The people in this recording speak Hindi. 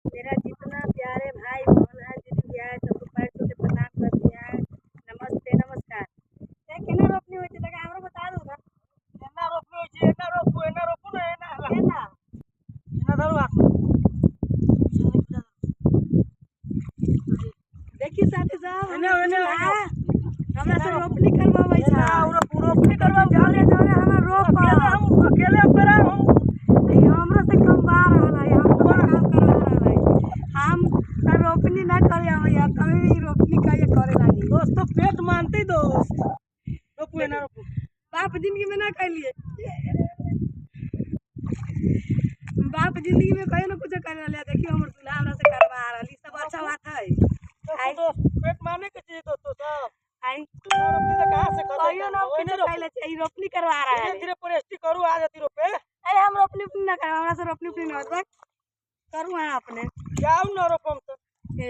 मेरा जितना प्यारे भाई बहन है दीदी भैया है सबको पैर छू के प्रणाम कर दिया है। नमस्ते नमस्कार। केना रोपनी होय छै तका हमरो बता दू ना। एना रोपनी होय छै, एना रोपू ना एना केना धरू हाथ। देखी साथी साहब एने हमरा से रोपनी करवाबै छै। रोपनी करवा जाने जाने हमरा रोप हम अकेले करा हम हमरा से कम बा रहल है हम काम करवा रहल है हम रोपनी ना करे आवे कभी भी रोपनी करे लागी। दोस्त तो पेट मानते दोस्त। रोपू एना रोपू। बाप जिंदगी में ना कैलिए बाप जिंदगी में कहीं ना कुछ कर लिया। देखियो हमर दूल्हा हमरा से करवा रहल सब अच्छा बात है। आई दोस्त पेट मारने के चाहिए दोस्तों सब। आई रोपनी तो कहां से कर कहियो ना कुछ कैले चाहिए रोपनी करवा रहा है। धीरे धीरे प्रेस्टी करू आ जाती रोपे। अरे हम रोपनी ना करवा हमरा से रोपनी ना होत करू हां अपने जाओ ना रोपम